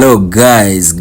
Hello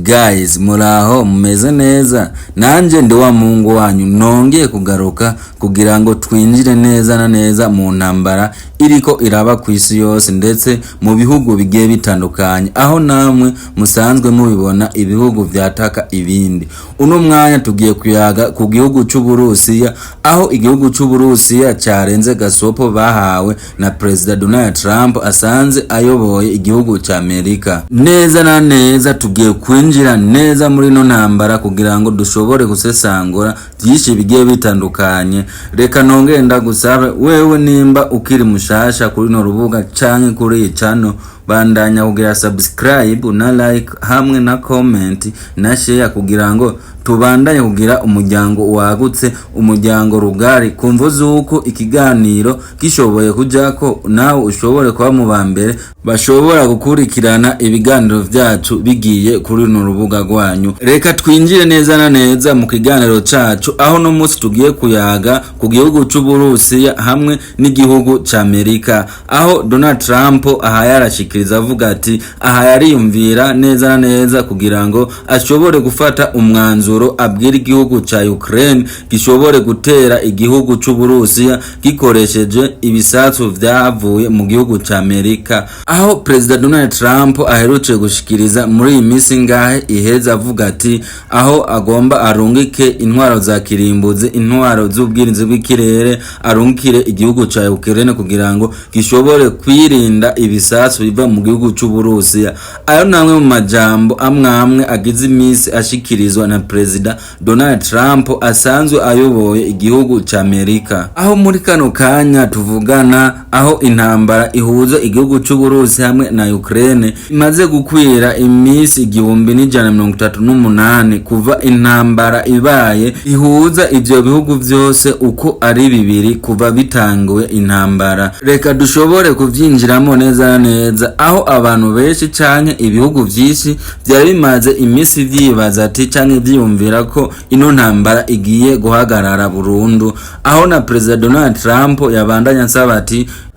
guys muraho mumeze neza, nanje ndi wa Mungu wanyu nongeye kugaruka kugira ngo twinjire neza na neza mu ntambara iriko iraba kw'isi yose ndetse mu bihugu bigiye bitandukanye, aho namwe musanzwe mubibona ibihugu vyataka ibindi. Uno mwanya tugiye kuyaga ku gihugu c'Uburusiya, aho igihugu c'Uburusiya carenze gasopo bahawe na President Donald Trump asanze ayoboye igihugu ca Amerika. Neza na neza tugiye kwinjira neza muri no ntambara kugira ngo dushobore gusesangura byinshi bigiye bitandukanye. Reka nongere ndagusabe wewe nimba ukiri mushasha kuri no rubuga canke kuri iyi channel, bandanya kugira subscribe na like hamwe na comment na share kugira ngo tubandanye kugira umuryango wagutse, umuryango rugari, kumvuza uko ikiganiro gishoboye kujako nawe ushobore kuba mu bambere bashobora gukurikirana ibiganiro vyacu bigiye kuri no rubuga rwanyu. Reka twinjire neza na neza mu kiganiro cacu, aho no munsi tugiye kuyaga ku gihugu c'Uburusiya hamwe n'igihugu ca Amerika, aho Donald Trump yarashikiriza avuga ati yariyumvira neza na neza kugira ngo ashobore gufata umwanzuro abwira igihugu ca Ukraine gishobore gutera igihugu c'Uburusiya gikoresheje ibisasu vyavuye mu gihugu ca Amerika. Aho President Donald Trump aheruce gushikiriza muri iyi minsi ngahe iheza avuga ati aho agomba arungike intwaro za kirimbuzi, intwaro z'ubwirinzi bw'ikirere, arungikire igihugu ca Ukraine kugira ngo gishobore kwirinda ibisasu biva mu gihugu c'Uburusiya. Ayo namwe mu majambo amwe agize iminsi ashikirizwa na President Donald Trump asanzwe ayoboye igihugu ca Amerika. Aho muri kano kanya tuvugana, aho intambara ihuza igihugu c'Uburusiya hamwe na Ukraine imaze gukwira iminsi 1138 kuva intambara ibaye ihuza ivyo bihugu vyose uko ari bibiri kuva bitanguye intambara. Reka dushobore kuvyinjiramo neza neza, aho abantu benshi canke ibihugu vyinshi vyari bimaze iminsi vyibaza ati canke vyiyumvira ko ino ntambara igiye guhagarara burundu, aho na President Donald Trump yabandanya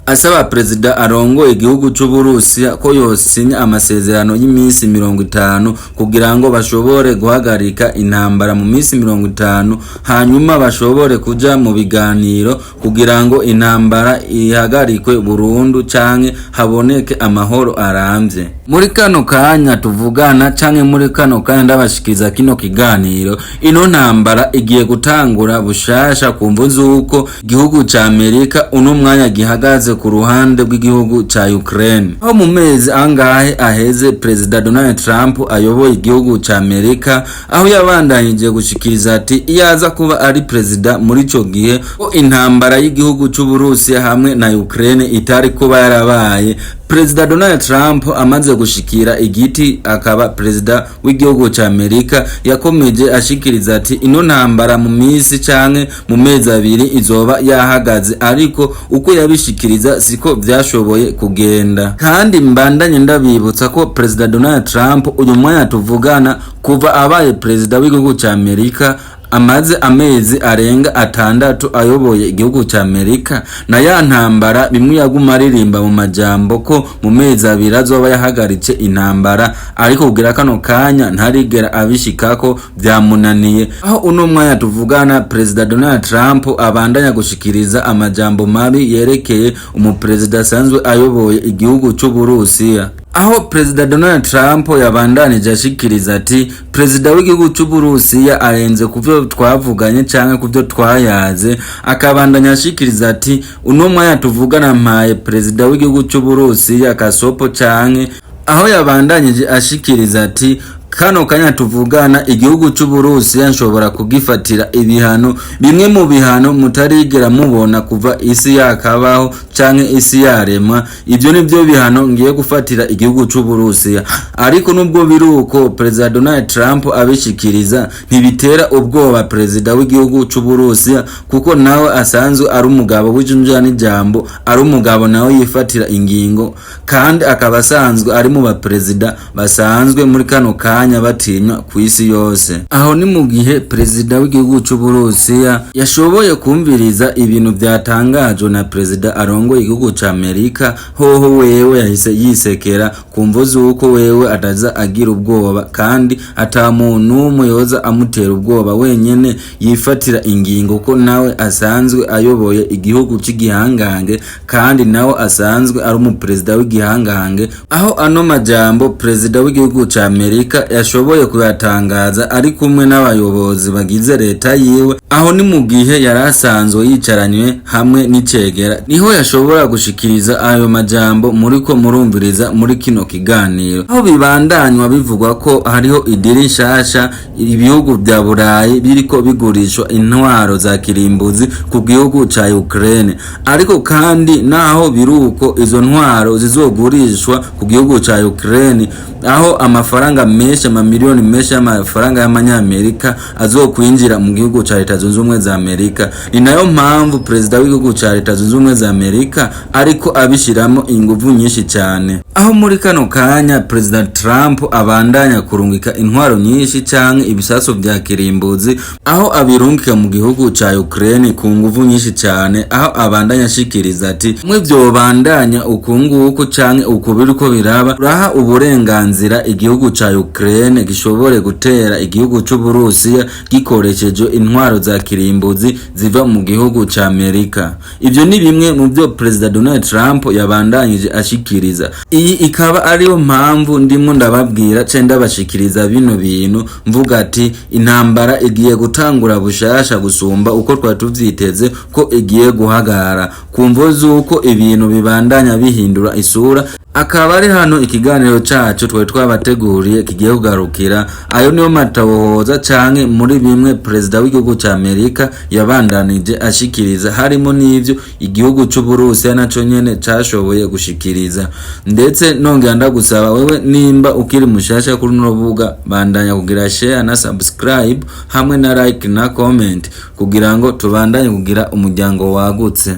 asaba President arongoye igihugu c'Uburusiya ko yosinya amasezerano y'imisi 50 kugira ngo bashobore guhagarika intambara mu misi 50, hanyuma bashobore kuja mu biganiro kugira ngo intambara ihagarikwe burundu canke haboneke amahoro aramvye. Muri kano kanya tuvugana canke muri kano kanya ndabashikiza kino kiganiro, ino ntambara igiye gutangura bushasha kumvuza uko igihugu ca Amerika uno mwanya gihagaze ku ruhande rw'igihugu ca Ukraine. Aho mu mezi angahe aheze President Donald Trump ayoboye igihugu ca Amerika, aho yabandanyije gushikiriza ati iyaza kuba ari president muri ico gihe ko intambara y'igihugu c'Uburusiya hamwe na Ukraine itari kuba yarabaye. President Donald Trump amaze gushikira igiti akaba president w'igihugu ca Amerika, yakomeje ashikiriza ati ino ntambara mu misi canke mu mezi abiri izoba yahagaze, ariko uko yabishikiriza siko vyashoboye kugenda. Kandi mbandanye ndabibutsa ko President Donald Trump uyu mwanya tuvugana kuva abaye president w'igihugu ca Amerika amaze amezi arenga 6 ayoboye igihugu ca Amerika, na ya ntambara bimwe yaguma aririmba mu majambo ko mu mezi abiri azoba yahagaritse intambara, ariko kugira kano kanya ntarigera abishikako vyamunaniye. Aho uno mwanya tuvugana President Donald Trump abandanya gushikiriza amajambo mabi yerekeye umupresident asanzwe ayoboye igihugu c'Uburusiya, aho President Donald Trump yabandanije ashikiriza ati President w'igihugu c'Uburusiya arenze kuvyo twavuganye canke kuvyo twayaze, akabandanya ashikiriza ati uno mwanya tuvugana mpaye President w'igihugu c'Uburusiya kasopo canke, aho yabandanyije ashikiriza ati kano kanya tuvugana igihugu c'Uburusiya nshobora kugifatira ibihano, bimwe mu bihano mutarigera mubona kuva isi yakabaho canke isi yaremwa. Ivyo nivyo bihano ngiye gufatira igihugu c'Uburusiya. Ariko nubwo biruko President Donald Trump abishikiriza ntibitera ubwoba President w'igihugu c'Uburusiya, kuko nawe asanzwe ari umugabo w'ijunja n'ijambo, ari umugabo nawe yifatira ingingo, kandi akaba asanzwe ari mu ba president basanzwe muri kano kanya kanya batinywa ku isi yose. Aho ni mu gihe perezida w'igihugu c'Uburusiya yashoboye kumviriza ibintu vyatangajwe na perezida arongoye igihugu ca Amerika. Hoho wewe yahise yisekera kumvo zuko wewe ataza agira ubwoba kandi ata muntu n'umwe yoza amutera ubwoba, wenyene yifatira ingingo ko nawe asanzwe ayoboye igihugu c'igihangange kandi nawe asanzwe ari umuperezida w'igihangange. Aho ano majambo perezida w'igihugu ca Amerika yashoboye kuyatangaza ari kumwe n'abayobozi bagize leta yiwe. Aho ni mu gihe yarasanzwe yicaranywe hamwe n'icegera, niho yashobora gushikiriza ayo majambo muriko murumviriza muri kino kiganiro. Aho bibandanywa bivugwa ko hariho idiri nshasha ibihugu vya Burayi biriko bigurishwa intwaro za kirimbuzi ku gihugu ca Ukraine, ariko kandi naho biruko izo ntwaro zizogurishwa ku gihugu ca Ukraine, aho amafaranga menshi amamiliyoni menshi y'amafaranga y'amanyamerika azokwinjira mu gihugu ca Leta Zunze Ubumwe za Amerika. Ni nayo mpamvu perezida w'igihugu ca Leta Zunze Ubumwe za Amerika ariko abishiramo inguvu nyinshi cyane. Aho muri kano kanya perezida Trump abandanya kurungika intwaro nyinshi canke ibisaso vya kirimbuzi, aho abirungika mu gihugu ca Ukraine ku nguvu nyinshi cyane, aho abandanya ashikiriza ati mwe vyobandanya ukunguko canke uko biriko biraba uraha uburenganzira igihugu ca Ukraine gishobore gutera igihugu c'Uburusiya gikoresheje intwaro za kirimbuzi ziva mu gihugu ca Amerika. Ivyo ni bimwe mu byo perezida Donald Trump yabandanyije ashikiriza. Iyi ikaba ariyo mpamvu ndimo ndababwira cenda bashikiriza bino bintu mvuga ati intambara igiye gutangura bushasha gusumba uko twatuvyiteze ko igiye guhagara, kumvo zuko ibintu bibandanya bihindura isura. Akaba ari hano ikiganiro cacu twari twabateguriye kigiye kugarukira. Ayo niyo matabohoza canke muri bimwe perezida w'igihugu ca Amerika yabandanije ashikiriza, harimo n'ivyo igihugu c'Uburusiya naco nyene cashoboye gushikiriza. Ndetse nongera ndagusaba wewe nimba ukiri mushasha kuri no rubuga, bandanya kugira share na subscribe hamwe na like na comment kugira ngo tubandanye kugira umuryango wagutse.